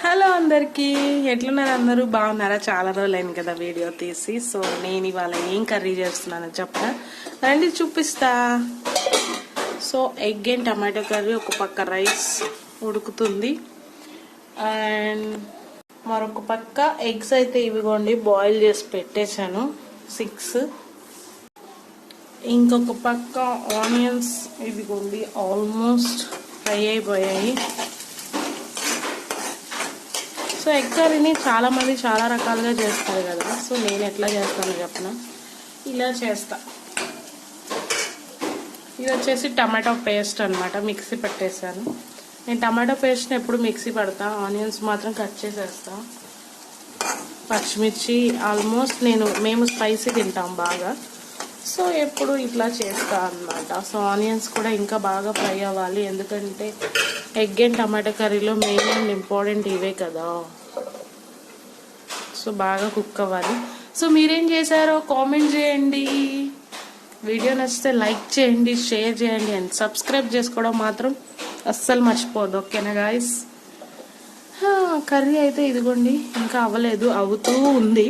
Hello అందరికీ, ఎట్లున్నారు? అందరూ బాగున్నారా? చాలా రోజులైంది కదా వీడియో తీసి. సో నేను ఇవాళ ఏం కర్రీ చేస్తున్నానో చెప్పనా, రండి చూపిస్తా. So egg and tomato curry, ఒక పక్క రైస్ ఉడుకుతుంది అండ్ మరొక పక్క ఎగ్స్ అయితే ఇవిగోండి బాయిల్ చేసి పెట్టేశాను 6. ఇంకొక పక్క ఆనియన్స్ ఇదిగోండి ఆల్మోస్ట్ ఫ్రై అయిపోయాయి. సో ఎగ్ కర్రీని చాలామంది చాలా రకాలుగా చేస్తారు కదా. సో నేను ఎట్లా చేస్తానో చెప్పనా, ఇలా చేస్తా. ఇది వచ్చేసి టమాటో పేస్ట్ అనమాట, మిక్సీ పెట్టేసాను. నేను టమాటో పేస్ట్ని ఎప్పుడు మిక్సీ పడతా, ఆనియన్స్ మాత్రం కట్ చేసేస్తా. పచ్చిమిర్చి ఆల్మోస్ట్ మేము స్పైసీ తింటాం బాగా, సో ఎప్పుడు ఇట్లా చేస్తా అన్నమాట. సో ఆనియన్స్ కూడా ఇంకా బాగా ఫ్రై అవ్వాలి, ఎందుకంటే ఎగ్ అండ్ టమాటో కర్రీలో మెయిన్ అండ్ ఇంపార్టెంట్ ఇవే కదా. సో బాగా కుక్ అవ్వాలి. సో మీరేం చేశారో కామెంట్ చేయండి, వీడియో నచ్చితే లైక్ చేయండి, షేర్ చేయండి అండ్ సబ్స్క్రైబ్ చేసుకోవడం మాత్రం అస్సలు మర్చిపోదు. ఓకేనా గాయస్? కర్రీ అయితే ఇదిగోండి ఇంకా అవ్వలేదు, అవుతూ ఉంది.